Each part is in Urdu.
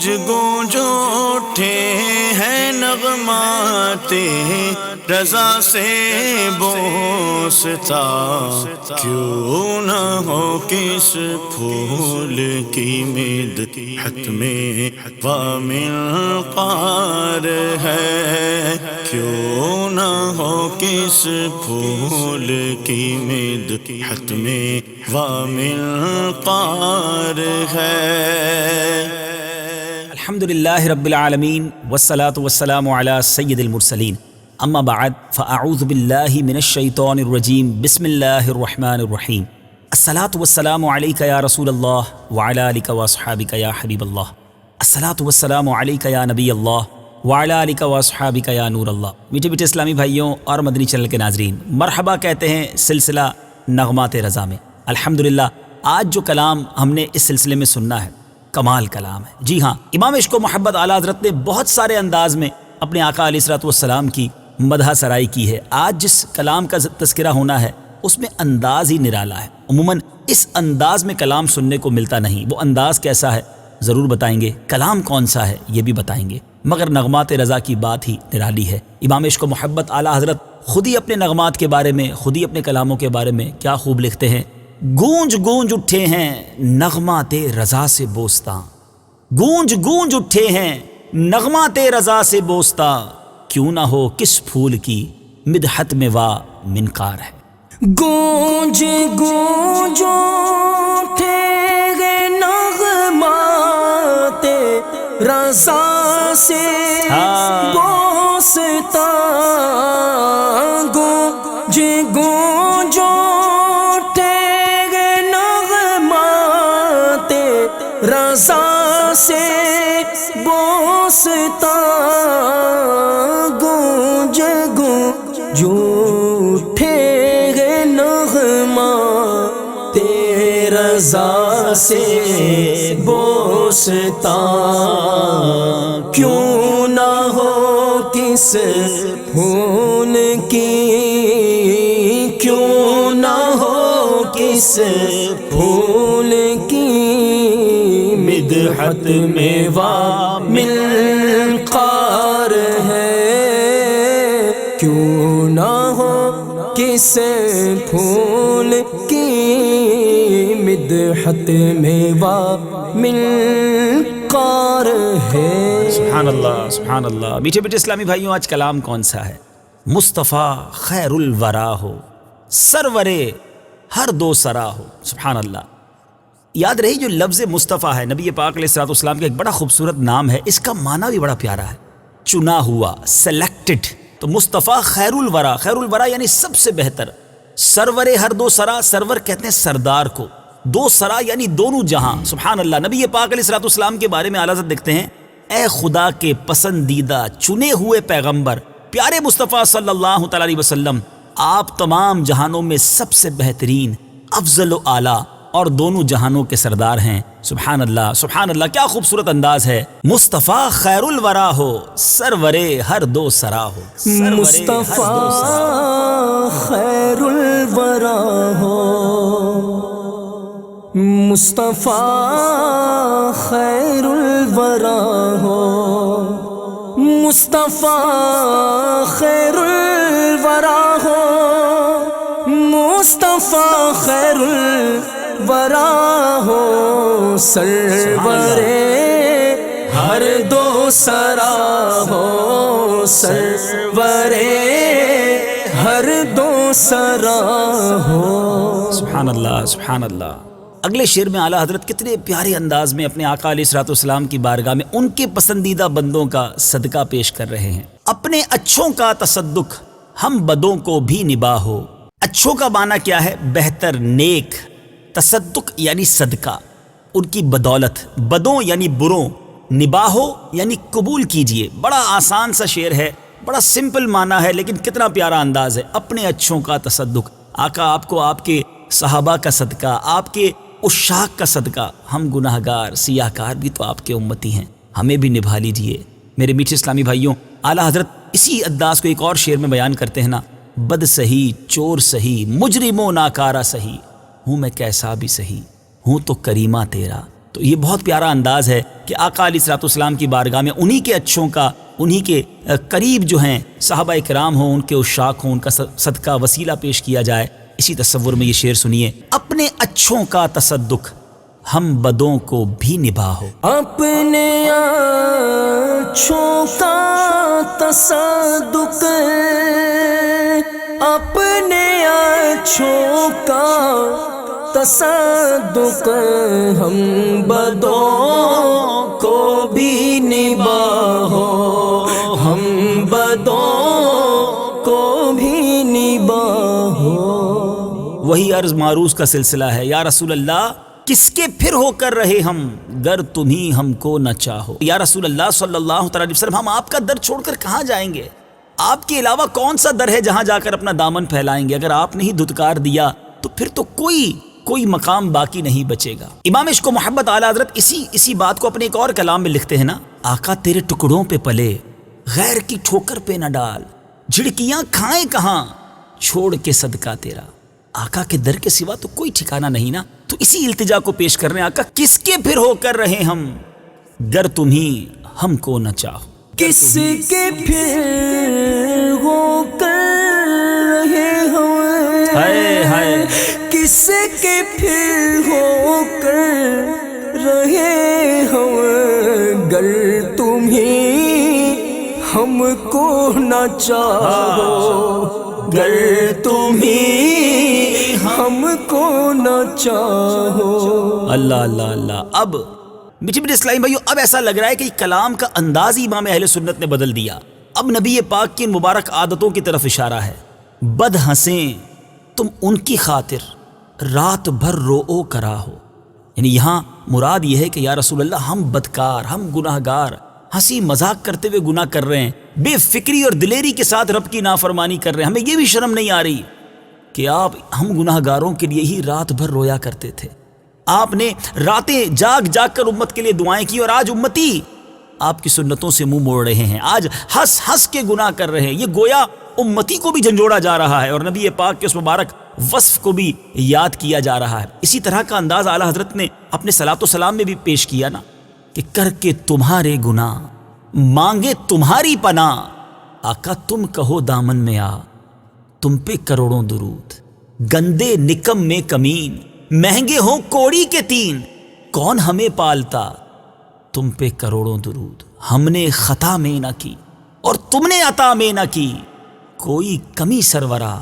گونج گونج اٹھے ہیں نغمات رضا سے بوستا، کیوں نہ ہو کس پھول کی مدحت میں وامنقار ہے، کیوں نہ ہو کس پھول کی مدحت میں وامنقار ہے۔ الحمدللہ رب العالمین والصلاة والسلام علی سید المرسلین، اما بعد فاعوذ باللہ من الشیطان الرجیم، بسم اللہ الرحمن الرحیم۔ الصلاة والسلام علیک یا رسول اللہ وعلی آلک واصحابک یا حبیب اللہ، الصلاة والسلام علیک یا نبی اللہ وعلی آلک واصحابک یا نور اللہ۔ میٹھے میٹھے اسلامی بھائیوں اور مدنی چینل کے ناظرین، مرحبا کہتے ہیں سلسلہ نغمات رضا میں۔ الحمدللہ آج جو کلام ہم نے اس سلسلے میں سننا ہے کمال کلام ہے۔ جی ہاں، امام عشق و محبت اعلیٰ حضرت نے بہت سارے انداز میں اپنے آقا علیہ الصلوۃ والسلام کی مدح سرائی کی ہے۔ آج جس کلام کا تذکرہ ہونا ہے اس میں انداز ہی نرالا ہے۔ عموماً اس انداز میں کلام سننے کو ملتا نہیں۔ وہ انداز کیسا ہے ضرور بتائیں گے، کلام کون سا ہے یہ بھی بتائیں گے، مگر نغمات رضا کی بات ہی نرالی ہے۔ امام عشق و محبت اعلیٰ حضرت خود ہی اپنے نغمات کے بارے میں، خود ہی اپنے کلاموں کے بارے میں کیا خوب لکھتے ہیں۔ گونج گونج اٹھے ہیں نغمات رضا سے بوستاں، گونج گونج اٹھے ہیں نغمات رضا سے بوستاں، کیوں نہ ہو کس پھول کی مدحت میں وا منکار ہے۔ گونج گونج اٹھے ہیں نغمات رضا سے بوستاں، گونج گونج رضا سے بوستاں، گونج گونج اٹھے ہیں نغمات رضا سے بوستاں، کیوں نہ ہو کس پھول کی، کیوں نہ ہو کس پھول کی مدحت میں وامنقار ہے، کیوں نہ ہو کس پھول کی مدحت میں وامنقار ہے۔ سبحان اللہ سبحان اللہ۔ میٹھے میٹھے اسلامی بھائیوں، آج کلام کون سا ہے؟ مصطفیٰ خیر الورا ہو، سرورے ہر دو سرا ہو۔ سبحان اللہ۔ یاد رہی جو لفظ مصطفیٰ ہے، نبی پاک علیہ الصلوۃ والسلام کا ایک بڑا خوبصورت نام ہے، اس کا معنی بھی بڑا پیارا ہے، چنا ہوا، سلیکٹڈ۔ تو مصطفیٰ خیر الورا، خیر الورا یعنی سب سے بہتر۔ سرور ہر دو سرا، سرور کہتے ہیں سردار کو، دو سرا یعنی دونوں جہاں۔ سبحان اللہ۔ نبی پاک علیہ الصلوۃ والسلام کے بارے میں اعلیٰ حضرت لکھتے ہیں، اے خدا کے پسندیدہ چنے ہوئے پیغمبر پیارے مصطفیٰ صلی اللہ تعالیٰ علیہ وسلم، آپ تمام جہانوں میں سب سے بہترین، افضل و اعلیٰ اور دونوں جہانوں کے سردار ہیں۔ سبحان اللہ سبحان اللہ، کیا خوبصورت انداز ہے۔ مصطفیٰ خیر الورا ہو، سرورے ہر دو سرا ہو۔ مصطفیٰ خیر الورا ہو، مصطفیٰ خیر الورا ہو، مصطفیٰ خیر الورا ہو، مصطفیٰ خیر الورا ہو، سرورے ہر دو سرا ہو، سرورے ہر دو سرا ہو۔ سبحان اللہ سبحان اللہ۔ اگلے شعر میں اعلیٰ حضرت کتنے پیارے انداز میں اپنے آقا علیہ الصلوۃ والسلام کی بارگاہ میں ان کے پسندیدہ بندوں کا صدقہ پیش کر رہے ہیں۔ اپنے اچھوں کا تصدق ہم بدوں کو بھی نباہو۔ اچھوں کا معنی کیا ہے؟ بہتر، نیک۔ تصدق یعنی صدقہ، ان کی بدولت۔ بدوں یعنی بروں، نباہو یعنی قبول کیجئے۔ بڑا آسان سا شعر ہے، بڑا سمپل معنی ہے، لیکن کتنا پیارا انداز ہے۔ اپنے اچھوں کا تصدق، آقا آپ کو آپ کے صحابہ کا صدقہ، آپ کے عشاق کا صدقہ، ہم گناہ گار سیاہ کار بھی تو آپ کے امتی ہیں، ہمیں بھی نبھا لیجئے۔ میرے میٹھے اسلامی بھائیوں، اعلیٰ حضرت اسی انداز کو ایک اور شعر میں بیان کرتے ہیں نا، بد سہی چور سہی مجرم و ناکارہ سہی، ہوں میں کیسا بھی سہی، ہوں تو کریمہ تیرا تو یہ بہت پیارا انداز ہے کہ آقا علیہ الصلوۃ والسلام کی بارگاہ میں انہی کے اچھوں کا، انہی کے قریب جو ہیں صحابہ کرام ہوں، ان کے عشاق ہوں، ان کا صدقہ وسیلہ پیش کیا جائے۔ اسی تصور میں یہ شعر سنیے: اپنے اچھوں کا تصدق ہم بدوں کو بھی نباہو۔ اپنے اچھوں کا تصدق، اپنے اچھوں کا تصدق ہم بدوں کو بھی نباہو، ہم بدوں کو بھی نباہو۔ وہی عرض معروض کا سلسلہ ہے: یا رسول اللہ کس کے پھر ہو کر رہے ہم، گر تمہیں ہم کو نہ چاہو۔ یا رسول اللہ صلی اللہ تعالی علیہ وسلم، ہم آپ کا در چھوڑ کر کہاں جائیں گے؟ آپ کے علاوہ کون سا در ہے جہاں جا کر اپنا دامن پھیلائیں گے؟ اگر آپ نے ہی دھتکار دیا تو پھر تو کوئی مقام باقی نہیں بچے گا۔ امام عشق و محبت اعلیٰ حضرت اسی بات کو اپنے ایک اور کلام میں لکھتے ہیں نا: آقا تیرے ٹکڑوں پہ پلے، غیر کی ٹھوکر پہ نہ ڈال، جھڑکیاں کھائیں کہاں چھوڑ کے صدقہ تیرا۔ آقا کے در کے سوا تو کوئی ٹھکانہ نہیں نا۔ تو اسی التجا کو پیش کر رہے ہیں: آقا کس کے پھر ہو کر رہے ہم، گر تمہیں ہم کو نہ چاہو۔ کس کے پھر ہو کر رہے ہم، ہائے ہائے، کس کے پھر ہو کر رہے ہم، گر تمہیں ہم کو نہ چاہو، گر تمہیں ہم کو نہ چاہو۔ اللہ اللہ اللہ۔ اب میٹھے میٹھے اسلامی بھائیو، اب ایسا لگ رہا ہے کہ کلام کا انداز ہی امام اہل سنت نے بدل دیا۔ اب نبی پاک کی ان مبارک عادتوں کی طرف اشارہ ہے: بد ہنسیں تم ان کی خاطر، رات بھر رو کرا ہو۔ یعنی یہاں مراد یہ ہے کہ یا رسول اللہ ہم بدکار، ہم گناہ گار، ہنسی مذاق کرتے ہوئے گناہ کر رہے ہیں، بے فکری اور دلیری کے ساتھ رب کی نافرمانی کر رہے ہیں، ہمیں یہ بھی شرم نہیں آ رہی کہ آپ ہم گناہ گاروں کے لیے ہی رات بھر رویا کرتے تھے۔ آپ نے راتیں جاگ جاگ کر امت کے لیے دعائیں کی، اور آج امتی آپ کی سنتوں سے منہ موڑ رہے ہیں، آج ہنس ہنس کے گناہ کر رہے ہیں۔ یہ گویا امتی کو بھی جھنجھوڑا جا رہا ہے اور نبی پاک کے اس مبارک وصف کو بھی یاد کیا جا رہا ہے۔ اسی طرح کا انداز اعلیٰ حضرت نے اپنے صلاۃ و سلام میں بھی پیش کیا نا کہ کر کے تمہارے گناہ مانگے تمہاری پناہ، آقا تم کہو دامن میں آ، تم پہ کروڑوں درود، گندے نکم میں کمین، مہنگے ہوں کوڑی کے تین، کون ہمیں پالتا، تم پہ کروڑوں درود، ہم نے خطا میں نہ کی اور تم نے عطا میں نہ کی، کوئی کمی سرورا،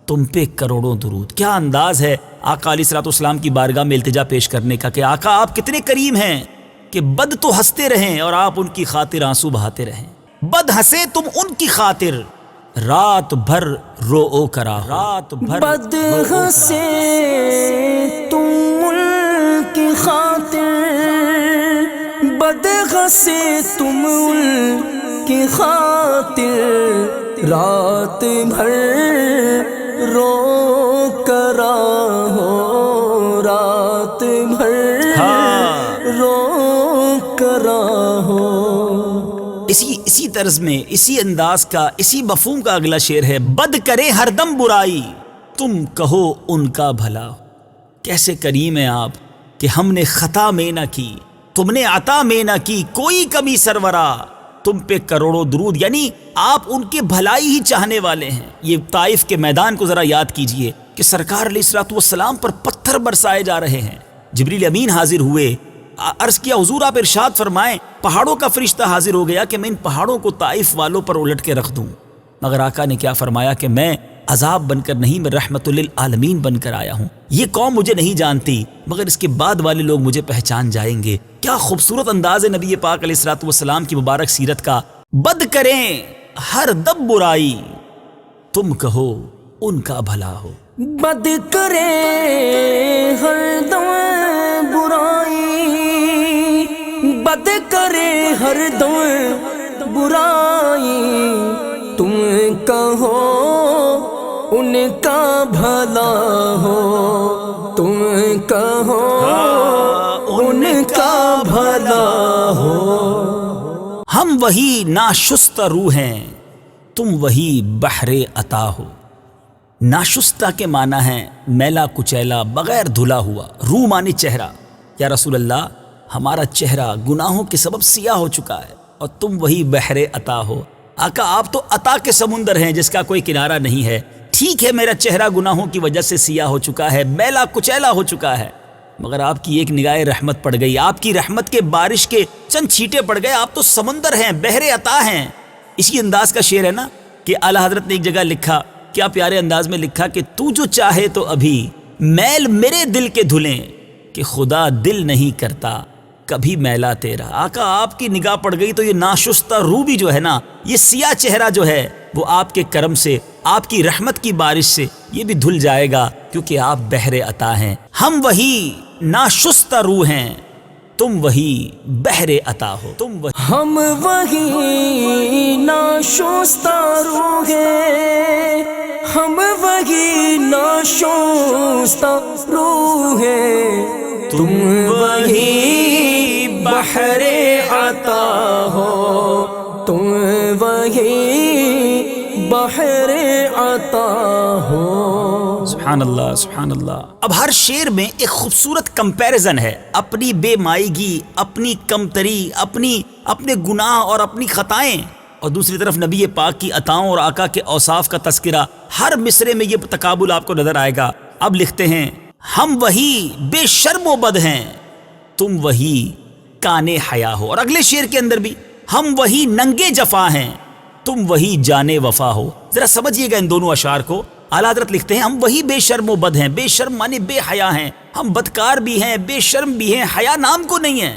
تم پہ کروڑوں درود۔ کیا انداز ہے آقا علیہ الصلوۃ والسلام کی بارگاہ میں التجا پیش کرنے کا کہ آقا آپ کتنے کریم ہیں کہ بد تو ہنستے رہیں اور آپ ان کی خاطر آنسو بہاتے رہیں۔ بد ہنسے تم ان کی خاطر، رات بھر رو کرا، رات بھر بد ہنسے تم ان کی خاطر، بد ہنسے تم ان کی خاطر، رات بھر رو کرا ہو، رات بھر رو کرا ہو۔ اسی طرز میں، اسی انداز کا، اسی مفہوم کا اگلا شعر ہے: بد کرے ہر دم برائی، تم کہو ان کا بھلا۔ کیسے کریم ہیں آپ کہ ہم نے خطا میں نہ کی، تم نے عطا میں نہ کی، کوئی کمی سرورا، تم پہ کروڑوں درود۔ یعنی آپ ان کے بھلائی ہی چاہنے والے ہیں۔ یہ طائف کے میدان کو ذرا یاد کیجئے کہ سرکار علیہ الصلوۃ والسلام پر پتھر برسائے جا رہے ہیں، جبریل امین حاضر ہوئے، عرض کیا حضور آپ ارشاد فرمائیں، پہاڑوں کا فرشتہ حاضر ہو گیا کہ میں ان پہاڑوں کو طائف والوں پر الٹ کے رکھ دوں، مگر آقا نے کیا فرمایا کہ میں عذاب بن کر نہیں، میں رحمت للعالمین بن کر آیا ہوں۔ یہ قوم مجھے نہیں جانتی مگر اس کے بعد والے لوگ مجھے پہچان جائیں گے۔ کیا خوبصورت انداز ہے نبی پاک علیہ الصلوۃ والسلام کی مبارک سیرت کا۔ بد کریں ہر دم برائی، تم کہو ان کا بھلا ہو۔ بد کرے ہر دم برائی، بد کرے ہر دم برائی، تم کہو ان کا بھلا ہو، تم کہو ان کا بھلا ہو۔ ہم وہی ناشستہ روح ہیں، تم وہی بحر عطا ہو۔ ناشستہ کے معنی ہے میلا کچیلا، بغیر دھلا ہوا، روح معنی چہرہ۔ یا رسول اللہ ہمارا چہرہ گناہوں کے سبب سیاہ ہو چکا ہے اور تم وہی بحر عطا ہو۔ آقا آپ تو عطا کے سمندر ہیں جس کا کوئی کنارہ نہیں ہے۔ ٹھیک ہے میرا چہرہ گناہوں کی وجہ سے سیاہ ہو چکا ہے، میلا کچیلا ہو چکا ہے، مگر آپ کی ایک نگاہ رحمت پڑ گئی، آپ کی رحمت کے بارش کے چند چھینٹے پڑ گئے، آپ تو سمندر ہیں، بحر عطا ہیں۔ اسی انداز کا شعر ہے نا کہ اعلیٰ حضرت نے ایک جگہ لکھا، کیا پیارے انداز میں لکھا کہ تو جو چاہے تو ابھی میل میرے دل کے دھلیں، کہ خدا دل نہیں کرتا کبھی میلا تیرا۔ آقا آپ کی نگاہ پڑ گئی تو یہ ناشستہ روح بھی جو ہے نا، یہ سیاہ چہرہ جو ہے وہ آپ کے کرم سے، آپ کی رحمت کی بارش سے یہ بھی دھل جائے گا، کیونکہ آپ بحر عطا ہیں۔ ہم وہی ناشستہ روح ہیں، تم وہی بحر عطا ہو، تم وہی۔ ہم وہی ناشستہ روح ہیں، ہم وہی ناشستہ روح ہیں، تم وہی بحر عطا ہو، تم وہی بحر عطا ہو۔ سبحان اللہ سبحان اللہ۔ اب ہر شعر میں ایک خوبصورت کمپیریزن ہے، اپنی بے مائیگی، اپنی کمتری، اپنے گناہ اور اپنی خطائیں، اور دوسری طرف نبی پاک کی عطاؤں اور آقا کے اوصاف کا تذکرہ۔ ہر مصرے میں یہ تقابل آپ کو نظر آئے گا۔ اب لکھتے ہیں ہم وہی بے شرم و بد ہیں، تم وہی کانے حیا ہو، اور اگلے شعر کے اندر بھی ہم وہی ننگے جفا ہیں، تم وہی جانے وفا ہو۔ ذرا سمجھیے گا ان دونوں اشعار کو۔ اعلیٰ حضرت لکھتے ہیں ہم وہی بے شرم و بد ہیں، بے شرم مانے بے حیا ہیں، ہم بدکار بھی ہیں، بے شرم بھی ہیں، حیا نام کو نہیں ہے،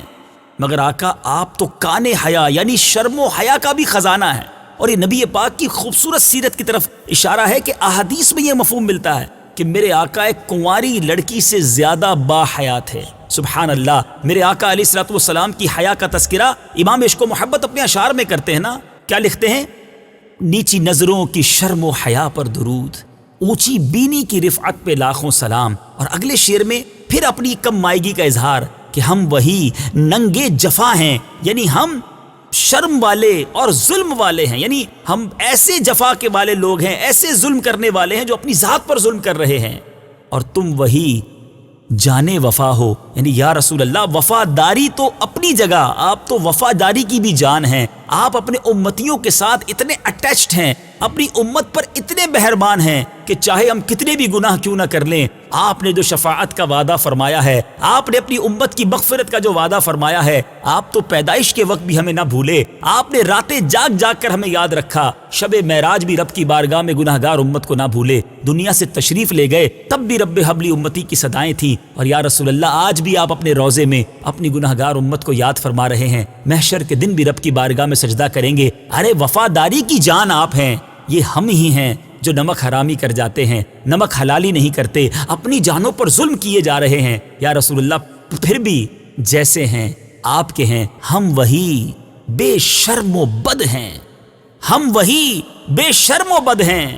مگر آقا آپ تو کانے حیا یعنی شرم و حیا کا بھی خزانہ ہے۔ اور یہ نبی پاک کی خوبصورت سیرت کی طرف اشارہ ہے کہ احادیث میں یہ مفہوم ملتا ہے کہ میرے آقا ایک کنواری لڑکی سے زیادہ با حیا تھے۔ سبحان اللہ۔ میرے آقا علیہ الصلوۃ والسلام کی حیا کا تذکرہ امام عشق و محبت اپنے اشعار میں کرتے ہیں نا، کیا لکھتے ہیں؟ نیچی نظروں کی شرم و حیا پر درود، اونچی بینی کی رفعت پہ لاکھوں سلام۔ اور اگلے شعر میں پھر اپنی کم مائیگی کا اظہار کہ ہم وہی ننگے جفا ہیں، یعنی ہم شرم والے اور ظلم والے ہیں، یعنی ہم ایسے جفا کے والے لوگ ہیں، ایسے ظلم کرنے والے ہیں جو اپنی ذات پر ظلم کر رہے ہیں، اور تم وہی جانے وفا ہو، یعنی یا رسول اللہ وفاداری تو اپنی جگہ، آپ تو وفاداری کی بھی جان ہیں، آپ اپنے امتیوں کے ساتھ اتنے اٹیچڈ ہیں، اپنی امت پر اتنے مہربان ہیں کہ چاہے ہم کتنے بھی گناہ کیوں نہ کر لیں، آپ نے جو شفاعت کا وعدہ فرمایا ہے، آپ نے اپنی امت کی مغفرت کا جو وعدہ فرمایا ہے، آپ تو پیدائش کے وقت بھی ہمیں نہ بھولے، آپ نے راتیں جاگ جاگ کر ہمیں یاد رکھا، شب معراج بھی رب کی بارگاہ میں گناہگار امت کو نہ بھولے، دنیا سے تشریف لے گئے تب بھی رب حبلی امتی کی صدائیں تھیں، اور یا رسول اللہ آج بھی آپ اپنے روضے میں اپنی گناہگار امت کو یاد فرما رہے ہیں، محشر کے دن بھی رب کی بارگاہ میں سجدہ کریں گے۔ ارے وفاداری کی جان آپ ہیں، یہ ہم ہی ہیں جو نمک حرامی کر جاتے ہیں، نمک حلالی نہیں کرتے، اپنی جانوں پر ظلم کیے جا رہے ہیں، یا رسول اللہ پھر بھی جیسے ہیں آپ کے ہیں، ہم وہی بے شرم و بد ہیں، ہم وہی بے شرم و بد ہیں،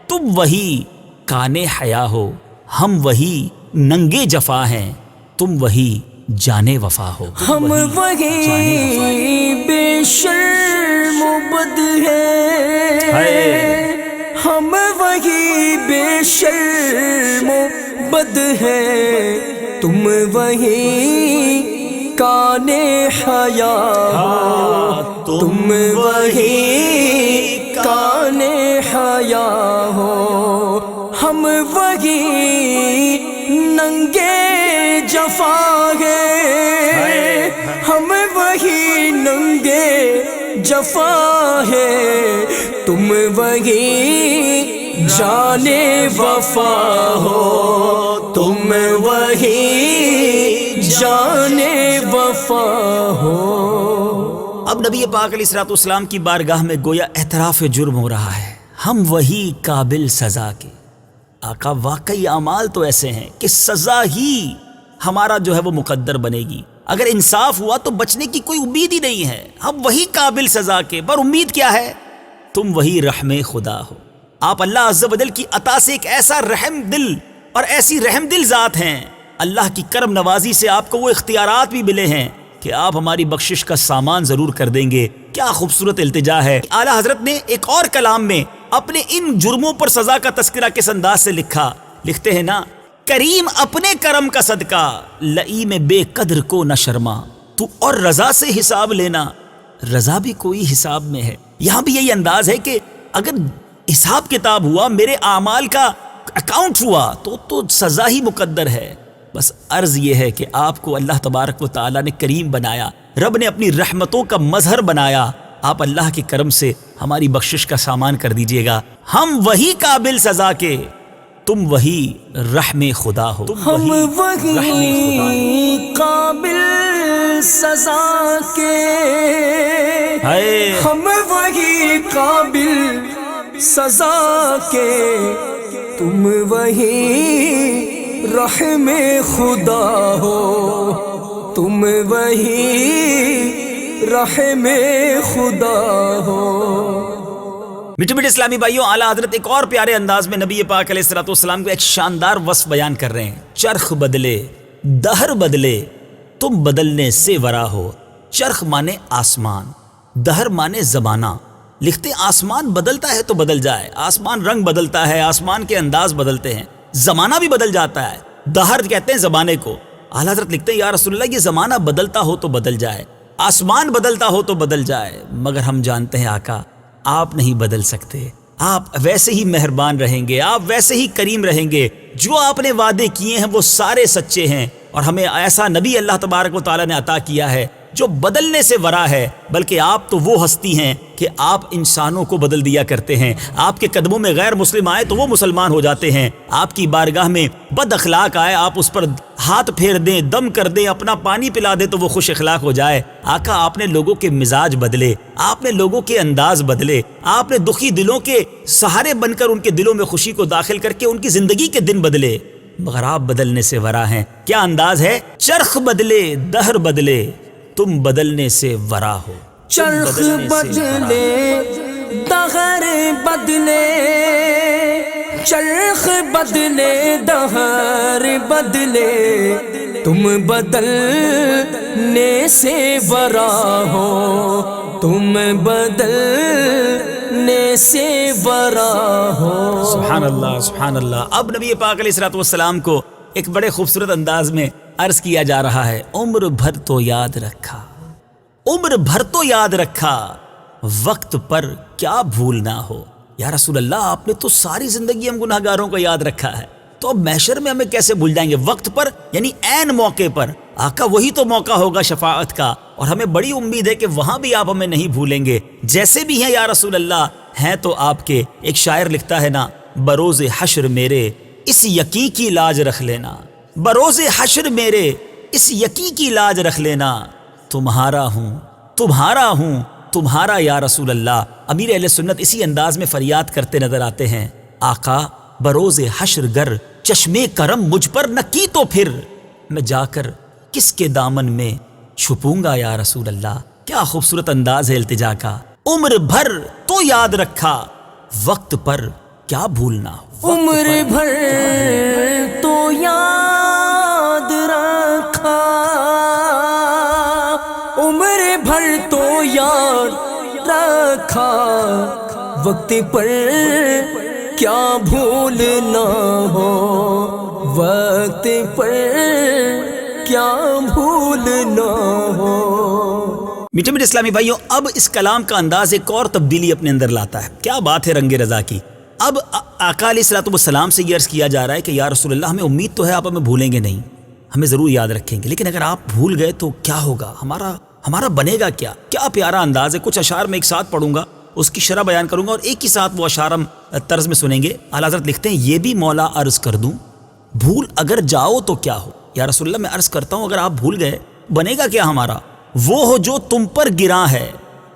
تم وہی کانے حیا ہو، ہم وہی ننگے جفا ہیں، تم وہی جانے وفا ہو۔ ہم وہی بے شرم و بد ہیں، ہم وہی بے شرم و بد ہیں، تم وہی کانے حیا ہو، تم وہی کانے حیا ہو، ہم وہی ننگے جفا ہیں، ہم وہی ننگے جفا ہے، تم وہی جانے وفا ہو، تم وہی جانے وفا ہو۔ اب نبی پاک علیہ الصلوۃ والسلام کی بارگاہ میں گویا اعتراف جرم ہو رہا ہے، ہم وہی قابل سزا کے۔ آقا واقعی اعمال تو ایسے ہیں کہ سزا ہی ہمارا جو ہے وہ مقدر بنے گی، اگر انصاف ہوا تو بچنے کی کوئی امید ہی نہیں ہے، ہم وہی قابل سزا کے، پر امید کیا ہے؟ تم وہی رحم خدا ہو۔ آپ اللہ عز و جل کی عطا سے ایک ایسا رحم دل اور ایسی رحم دل ذات ہیں، اللہ کی کرم نوازی سے آپ کو وہ اختیارات بھی ملے ہیں کہ آپ ہماری بخشش کا سامان ضرور کر دیں گے۔ کیا خوبصورت التجا ہے۔ اعلیٰ حضرت نے ایک اور کلام میں اپنے ان جرموں پر سزا کا تذکرہ کس انداز سے لکھا، لکھتے ہیں نا، کریم اپنے کرم کا صدقہ لئیم بے قدر کو نہ شرما، تو اور رضا سے حساب لینا، رضا بھی کوئی حساب میں ہے۔ یہاں بھی یہی انداز ہے کہ اگر حساب کتاب ہوا، میرے اعمال کا اکاؤنٹ ہوا تو سزا ہی مقدر ہے۔ بس عرض یہ ہے کہ آپ کو اللہ تبارک و تعالیٰ نے کریم بنایا، رب نے اپنی رحمتوں کا مظہر بنایا، آپ اللہ کے کرم سے ہماری بخشش کا سامان کر دیجئے گا۔ ہم وہی قابل سزا کے، تم وہی رحم خدا ہو، ہم وہی قابل سزا کے، ہم وہی قابل سزا کے، تم وہی رحم خدا ہو، تم وہی رحم خدا ہو۔ میٹھے میٹھے اسلامی بھائیوں، اعلیٰ حضرت ایک اور پیارے انداز میں نبی پاک علیہ الصلوۃ والسلام کو ایک شاندار وصف بیان کر رہے ہیں۔ چرخ بدلے دہر بدلے تم بدلنے سے ورا ہو۔ چرخ مانے آسمان، دہر مانے زمانہ۔ لکھتے آسمان بدلتا ہے تو بدل جائے، آسمان رنگ بدلتا ہے، آسمان کے انداز بدلتے ہیں، زمانہ بھی بدل جاتا ہے۔ دہر کہتے ہیں زمانے کو۔ اعلیٰ حضرت لکھتے ہیں یا رسول اللہ یہ زمانہ بدلتا ہو تو بدل جائے، آسمان بدلتا ہو تو بدل جائے، مگر ہم جانتے ہیں آقا آپ نہیں بدل سکتے، آپ ویسے ہی مہربان رہیں گے، آپ ویسے ہی کریم رہیں گے، جو آپ نے وعدے کیے ہیں وہ سارے سچے ہیں، اور ہمیں ایسا نبی اللہ تبارک و تعالیٰ نے عطا کیا ہے جو بدلنے سے ورا ہے۔ بلکہ آپ تو وہ ہستی ہیں کہ آپ انسانوں کو بدل دیا کرتے ہیں، آپ کے قدموں میں غیر مسلم آئے تو وہ مسلمان ہو جاتے ہیں، آپ کی بارگاہ میں بد اخلاق آئے آپ اس پر ہاتھ پھیر دیں، دم کر دیں، اپنا پانی پلا دیں تو وہ خوش اخلاق ہو جائے۔ آقا آپ نے لوگوں کے مزاج بدلے، آپ نے لوگوں کے انداز بدلے، آپ نے دکھی دلوں کے سہارے بن کر ان کے دلوں میں خوشی کو داخل کر کے ان کی زندگی کے دن بدلے، مگر آپ بدلنے سے ورا ہیں۔ کیا انداز ہے؟ چرخ بدلے دہر بدلے تم بدلنے سے ورا ہو۔ چرخ بدلے دہر بدلے، چرخ بدلے دہر بدلے تم بدلنے سے ورا ہو، تم بدلنے سے ورا ہو۔ سبحان اللہ سبحان اللہ۔ اب نبی پاک علیہ الصلوۃ والسلام کو ایک بڑے خوبصورت انداز میں عرض کیا جا رہا ہے، عمر بھر تو یاد رکھا، عمر بھر تو یاد رکھا، وقت پر کیا بھولنا ہو۔ یا رسول اللہ آپ نے تو ساری زندگی ہم گناہ گاروں کو یاد رکھا ہے، تو اب محشر میں ہمیں کیسے بھول جائیں گے؟ وقت پر یعنی عین موقع پر۔ آقا وہی تو موقع ہوگا شفاعت کا، اور ہمیں بڑی امید ہے کہ وہاں بھی آپ ہمیں نہیں بھولیں گے جیسے بھی ہیں یا رسول اللہ ہیں تو آپ کے۔ ایک شاعر لکھتا ہے نا، بروز حشر میرے اس یقین کی لاج رکھ لینا، بروز حشر میرے اس یقین کی لاج رکھ لینا، تمہارا ہوں تمہارا ہوں تمہارا یا رسول اللہ۔ امیر اہل سنت اسی انداز میں فریاد کرتے نظر آتے ہیں، آقا بروز حشر گر چشمے کرم مجھ پر نہ کی تو پھر میں جا کر کس کے دامن میں چھپوں گا یا رسول اللہ۔ کیا خوبصورت انداز ہے التجا کا۔ عمر بھر تو یاد رکھا، وقت پر کیا بھولنا ہو۔ عمر بھر تو یاد رکھا، عمر بھر تو یاد رکھا، وقت پر کیا بھولنا ہو، وقت پر کیا بھولنا ہو۔ میٹھے میٹھے اسلامی بھائیوں، اب اس کلام کا انداز ایک اور تبدیلی اپنے اندر لاتا ہے۔ کیا بات ہے رنگ رضا کی۔ اب آقا علیہ الصلوۃ والسلام سے یہ عرض کیا جا رہا ہے کہ یا رسول اللہ ہمیں امید تو ہے آپ ہمیں بھولیں گے نہیں، ہمیں ضرور یاد رکھیں گے، لیکن اگر آپ بھول گئے تو کیا ہوگا، ہمارا بنے گا کیا؟ کیا پیارا انداز ہے۔ کچھ اشعار میں ایک ساتھ پڑھوں گا، اس کی شرح بیان کروں گا، اور ایک ہی ساتھ وہ اشعار ہم طرز میں سنیں گے۔ اعلیٰ حضرت لکھتے ہیں، یہ بھی مولا عرض کر دوں بھول اگر جاؤ تو کیا ہو۔ یا رسول اللہ میں عرض کرتا ہوں اگر آپ بھول گئے بنے گا کیا ہمارا؟ وہ ہو جو تم پر گراں ہے،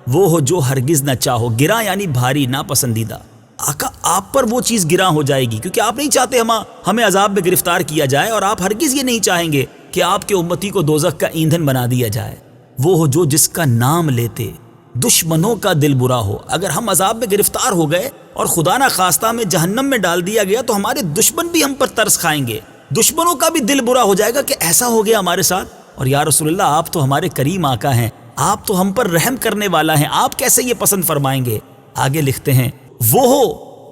وہ ہو جو ہرگز نہ چاہو۔ گراں یعنی بھاری، ناپسندیدہ۔ آقا آپ پر وہ چیز گراں ہو جائے گی، کیونکہ آپ نہیں چاہتے ہمیں عذاب میں گرفتار کیا جائے، اور آپ ہرگز یہ نہیں چاہیں گے کہ آپ کے امتی کو دوزخ کا ایندھن بنا دیا جائے۔ وہ ہو جو جس کا نام لیتے دشمنوں کا دل برا ہو۔ اگر ہم عذاب میں گرفتار ہو گئے اور خدا نہ خواستہ ہمیں جہنم میں ڈال دیا گیا تو ہمارے دشمن بھی ہم پر ترس کھائیں گے، دشمنوں کا بھی دل برا ہو جائے گا کہ ایسا ہو گیا ہمارے ساتھ۔ اور یا رسول اللہ آپ تو ہمارے کریم آقا ہیں، آپ تو ہم پر رحم کرنے والا ہیں، آپ کیسے یہ پسند فرمائیں گے؟ آگے لکھتے ہیں، وہ ہو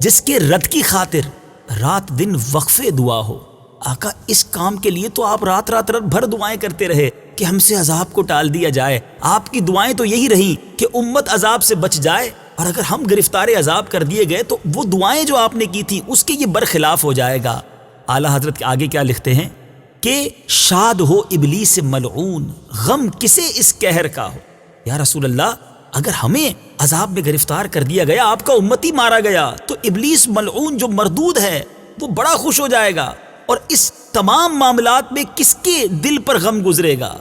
جس کے رد کی خاطر رات دن وقفے دعا ہو۔ آقا اس کام کے لیے تو آپ رات بھر دعائیں کرتے رہے کہ ہم سے عذاب کو ٹال دیا جائے. آپ کی دعائیں تو یہی رہیں کہ امت عذاب سے بچ جائے، اور اگر ہم گرفتار عذاب کر دیے گئے تو وہ دعائیں جو آپ نے کی تھیں اس کے یہ برخلاف ہو جائے گا. اعلیٰ حضرت کے آگے کیا لکھتے ہیں کہ شاد ہو ابلیس ملعون، غم کسے اس قہر کا ہو. یا رسول اللہ، اگر ہمیں عذاب میں گرفتار کر دیا گیا، آپ کا امتی مارا گیا، تو ابلیس ملعون جو مردود ہے وہ بڑا خوش ہو جائے گا. اور اس تمام معاملات میں کس کے دل پر غم گزرے گا؟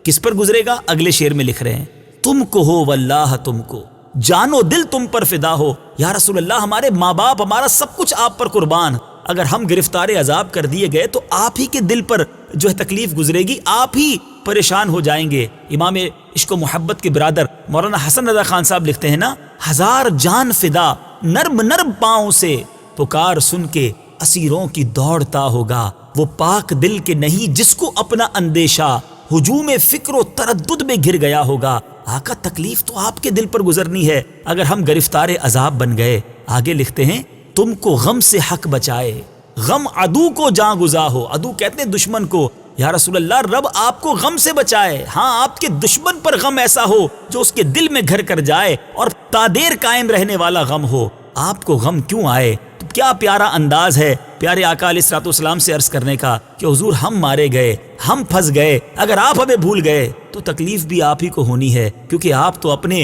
کس پر گزرے گا؟ اگلے شعر میں لکھ رہے ہیں تم کو ہو واللہ تم کو، جانو دل تم پر فدا ہو. یا رسول اللہ، ہمارے ماں باپ، ہمارا سب کچھ آپ پر قربان. اگر ہم گرفتار عذاب کر دیے گئے تو آپ ہی کے دل پر جو ہے تکلیف گزرے گی، آپ ہی پریشان ہو جائیں گے. امام عشق و محبت کے برادر مولانا حسن رضا خان صاحب لکھتے ہیں نا، ہزار جان فدا نرم نرم پاؤں سے، پکار سن کے اسیروں کی دوڑتا ہوگا. وہ پاک دل کے نہیں جس کو اپنا اندیشہ ہجوم فکر و تردد میں گر گیا ہوگا. آقا، تکلیف تو آپ کے دل پر گزرنی ہے اگر ہم گرفتار عذاب بن گئے. آگے لکھتے ہیں تم کو غم سے حق بچائے، غم عدو کو جاں گزا ہو. عدو کہتے ہیں دشمن کو. یا رسول اللہ، رب آپ کو غم سے بچائے. ہاں، آپ کے دشمن پر غم ایسا ہو جو اس کے دل میں گھر کر جائے اور تادیر قائم رہنے والا غم ہو. آپ کو غم کیوں آئے؟ تو کیا پیارا انداز ہے پیارے آقا علیہ الصلوۃ والسلام سے عرض کرنے کا کہ حضور، ہم مارے گئے، ہم پھنس گئے، اگر آپ ہمیں بھول گئے تو تکلیف بھی آپ ہی کو ہونی ہے، کیونکہ آپ تو اپنے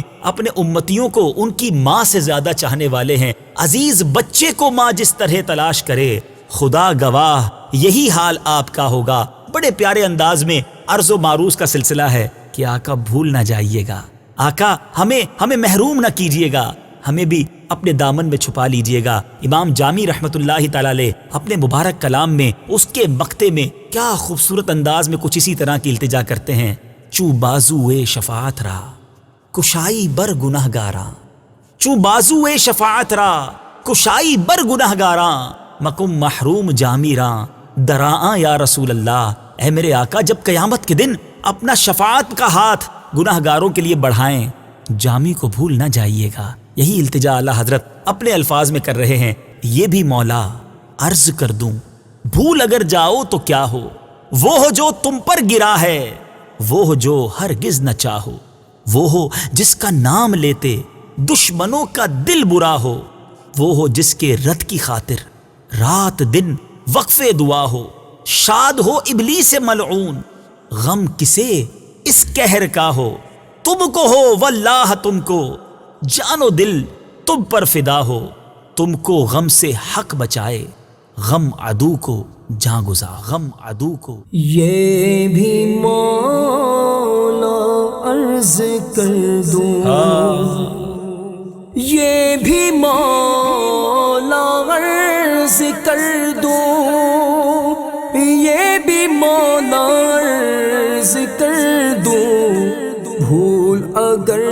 امتیوں کو ان کی ماں سے زیادہ چاہنے والے ہیں. عزیز بچے کو ماں جس طرح تلاش کرے، خدا گواہ یہی حال آپ کا ہوگا. بڑے پیارے انداز میں عرض و معروض کا سلسلہ ہے کہ آقا بھول نہ جائیے گا. آقا ہمیں محروم نہ کیجیے گا، ہمیں بھی اپنے دامن میں چھپا لیجئے گا. امام جامی رحمت اللہ تعالی علیہ اپنے مبارک کلام میں اس کے مقطع میں کیا خوبصورت انداز میں کچھ اسی طرح کی التجا کرتے ہیں. چو بازوئے شفاعت را کشائی بر گناہ گاراں، چو بازوئے شفاعت را کشائی بر گناہ گاراں، مکم محروم جامی راں دراں یا رسول اللہ. اے میرے آقا، جب قیامت کے دن اپنا شفاعت کا ہاتھ گناہ گاروں کے لیے بڑھائیں، جامی کو بھول نہ جائیے گا. یہی التجا اعلیٰ حضرت اپنے الفاظ میں کر رہے ہیں. یہ بھی مولا عرض کر دوں، بھول اگر جاؤ تو کیا ہو، وہ ہو جو تم پر گرا ہے، وہ ہو جو ہرگز نہ چاہو، وہ ہو جس کا نام لیتے دشمنوں کا دل برا ہو، وہ ہو جس کے رد کی خاطر رات دن وقف دعا ہو. شاد ہو ابلیس ملعون، غم کسے اس قہر کا ہو. تم کو ہو واللہ تم کو، جانو دل تم پر فدا ہو. تم کو غم سے حق بچائے، غم عدو کو جاں گزا، غم عدو کو. یہ بھی مولا عرض کر دوں، یہ بھی مولا عرض کر دوں، یہ بھی مولا عرض کر دوں، بھول اگر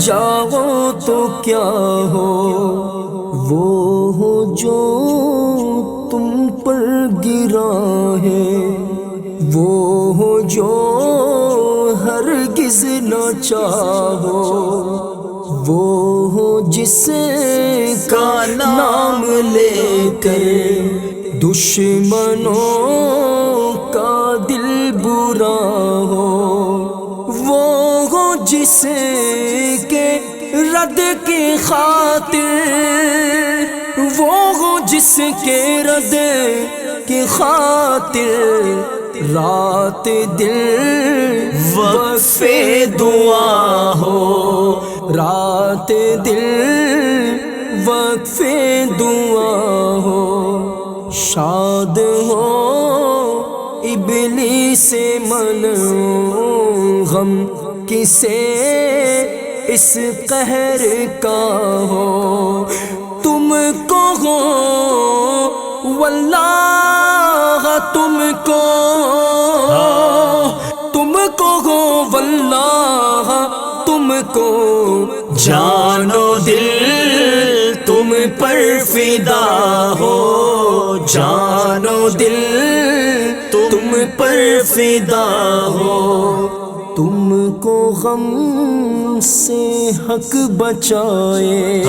جاؤ تو کیا ہو، وہ ہو جو تم پر گرا ہے، وہ ہو جو ہرگز نہ چاہو، وہ ہو جس کا نام لے کر دشمنوں کا دل برا ہو، وہ ہو جس کے رد کی خاطر، وہ ہو جس کے رد کی خاطر رات دل وقف دعا ہو، رات دل وقف دعا ہو. شاد ہو ابلیس ملعون، غم کسے اس قہر کا ہو. تم کو ہو واللہ تم کو ہو واللہ تم کو، جانو دل تم پر فدا ہو، جانو دل تم پر فدا ہو. تم کو غم سے حق بچائے،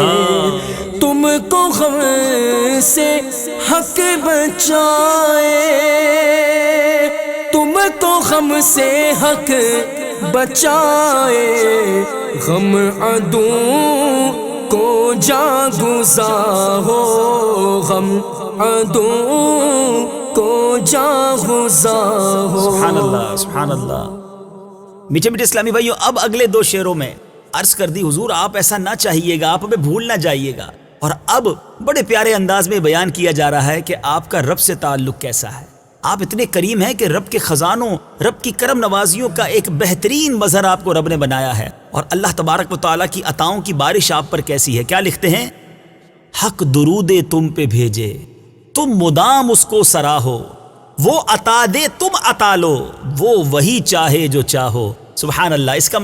تم کو غم سے حق بچائے، تم تو غم سے حق بچائے، غم عدو کو جا گزار ہو، غم عدو کو جا گزار ہو۔ سبحان اللہ سبحان اللہ۔ میٹھے میٹھے اسلامی بھائیوں، اب اگلے دو شعروں میں عرض کر دی حضور آپ ایسا نہ چاہیے گا، آپ ہمیں بھول نہ جائیے گا، اور اب بڑے پیارے انداز میں بیان کیا جا رہا ہے کہ آپ کا رب سے تعلق کیسا ہے۔ آپ اتنے کریم ہیں کہ رب کے خزانوں، رب کی کرم نوازیوں کا ایک بہترین مظہر آپ کو رب نے بنایا ہے، اور اللہ تبارک و تعالیٰ کی عطاؤں کی بارش آپ پر کیسی ہے۔ کیا لکھتے ہیں؟ حق درود تم پہ بھیجے، تم مدام اس کو سراہو، وہ عطا دے تم عطا لو، وہ وہی چاہے جو چاہو۔ سبحان اللہ۔ اس کا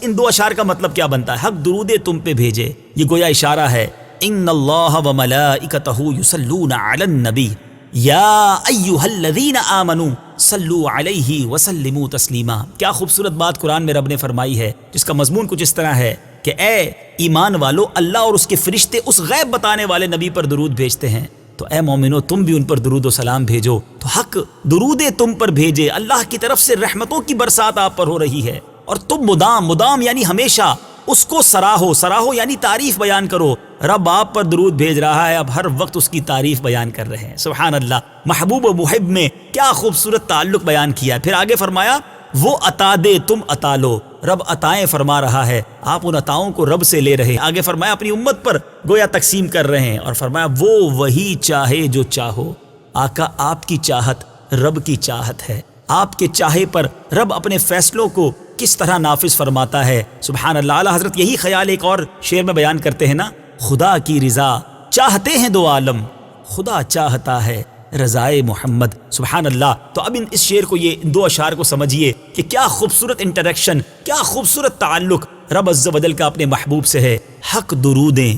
ان دو اشعار کا مطلب کیا بنتا ہے؟ حق درود تم پہ بھیجے، یہ گویا اشارہ ہے ان اللہ و ملائکتہ یصلون علی النبی یا ایھا الذین آمنوا صلوا علیہ وسلموا تسلیما۔ کیا خوبصورت بات قرآن میں رب نے فرمائی ہے، جس کا مضمون کچھ اس طرح ہے کہ اے ایمان والو، اللہ اور اس کے فرشتے اس غیب بتانے والے نبی پر درود بھیجتے ہیں، تو اے مومنو تم بھی ان پر درود و سلام بھیجو۔ تو حق درود تم پر بھیجے، اللہ کی طرف سے رحمتوں کی برسات آپ پر ہو رہی ہے، اور تم مدام یعنی ہمیشہ اس کو سراہو یعنی تعریف بیان کرو۔ رب آپ پر درود بھیج رہا ہے، اب ہر وقت اس کی تعریف بیان کر رہے ہیں۔ سبحان اللہ۔ محبوب و محب میں کیا خوبصورت تعلق بیان کیا ہے۔ پھر آگے فرمایا وہ عطا دے تم عطا لو، رب عطائیں فرما رہا ہے، آپ ان عطاؤں کو رب سے لے رہے ہیں۔ آگے فرمایا اپنی امت پر گویا تقسیم کر رہے ہیں، اور فرمایا وہ وہی چاہے جو چاہو۔ آقا آپ کی چاہت رب کی چاہت ہے، آپ کے چاہے پر رب اپنے فیصلوں کو کس طرح نافذ فرماتا ہے۔ سبحان اللہ۔ اعلیٰ حضرت یہی خیال ایک اور شعر میں بیان کرتے ہیں نا، خدا کی رضا چاہتے ہیں دو عالم، خدا چاہتا ہے رضائے محمد۔ سبحان اللہ۔ تو اب اس شعر کو، یہ دو اشعار کو سمجھیے کہ کیا خوبصورت انٹریکشن، کیا خوبصورت تعلق رب عز و جل کا اپنے محبوب سے ہے۔ حق درودیں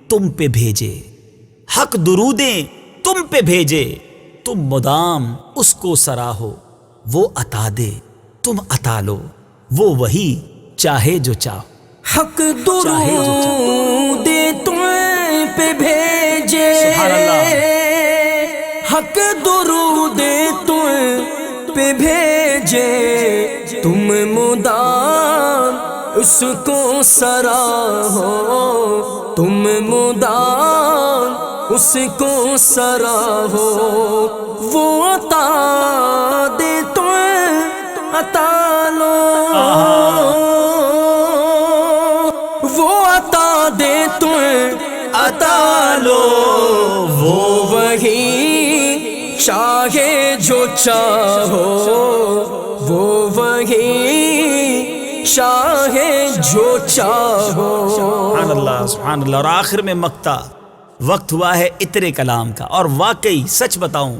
تم پہ بھیجے، حق درودیں تم پہ بھیجے، تم مدام اس کو سراہو، وہ عطا دے تم عطا لو، وہ وہی چاہے جو چاہو۔ حق درود تم پہ بھیجے، سبحان اللہ۔ حق درود تم پہ بھیجے، تم مدام اس کو سراہو، تم مدام اس کو سراہو، وہ عطا دے تم عطا لو، وہ عطا دے تم عطا لو، وہ وہی چاہے جو چاہو، وہ وہی چاہے جو چاہو۔ سبحان اللہ سبحان اللہ۔ اور آخر میں مقطع، وقت ہوا ہے عطر کلام کا، اور واقعی سچ بتاؤں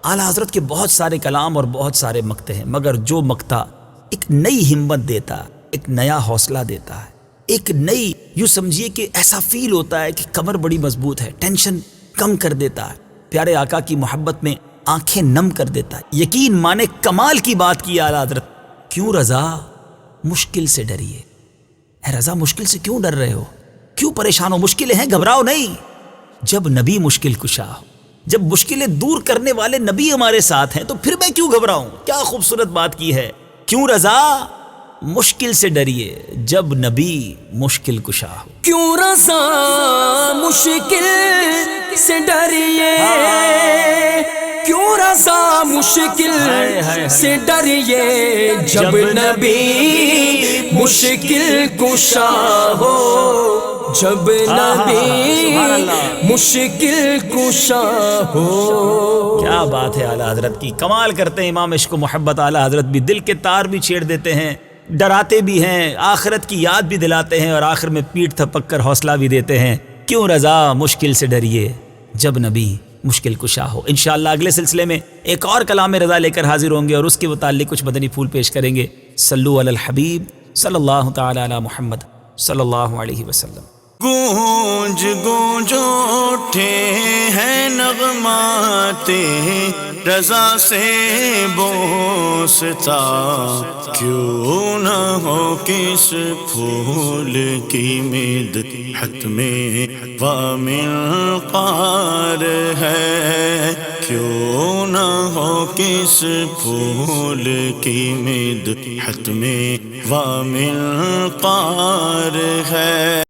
اعلیٰ حضرت کے بہت سارے کلام اور بہت سارے مقطع ہیں، مگر جو مقطع ایک نئی ہمت دیتا، ایک نیا حوصلہ دیتا ہے، ایک نئی، یوں سمجھیے کہ ایسا فیل ہوتا ہے کہ کمر بڑی مضبوط ہے، ٹینشن کم کر دیتا ہے، پیارے آقا کی محبت میں آنکھیں نم کر دیتا ہے۔ یقین مانے کمال کی بات کی اعلیٰ حضرت، کیوں رضا مشکل سے ڈریے۔ اے رضا مشکل سے کیوں ڈر رہے ہو، کیوں پریشان ہو؟ مشکلیں ہیں، گھبراؤ نہیں، جب نبی مشکل کشا ہو، جب مشکلیں دور کرنے والے نبی ہمارے ساتھ ہیں تو پھر میں کیوں گھبراؤں؟ کیا خوبصورت بات کی ہے۔ کیوں رضا مشکل سے ڈریے جب نبی مشکل کشا ہو، کیوں رضا مشکل سے ڈریے، کیوں رضا مشکل سے ڈریے جب نبی مشکل کشا ہو، جب نبی مشکل کشا ہو۔ کیا بات ہے اعلیٰ حضرت کی، کمال کرتے ہیں امام عشق و محبت اعلیٰ حضرت بھی، دل کے تار بھی چھیڑ دیتے ہیں، ڈراتے بھی ہیں، آخرت کی یاد بھی دلاتے ہیں، اور آخر میں پیٹھ تھپک کر حوصلہ بھی دیتے ہیں۔ کیوں رضا مشکل سے ڈریے جب نبی مشکل کشا ہو۔ انشاءاللہ اگلے سلسلے میں ایک اور کلام رضا لے کر حاضر ہوں گے، اور اس کے متعلق کچھ مدنی پھول پیش کریں گے۔ صلو علی الحبیب صلی اللہ تعالی علی محمد صلی اللہ علیہ وسلم۔ گونج گونج اٹھے ہیں نغمات رضا سے بوستا کیوں نہ ہو کس پھول کی مدحت میں ومنقار ہے کیوں نہ ہو کس پھول کی مدحت میں ومنقار ہے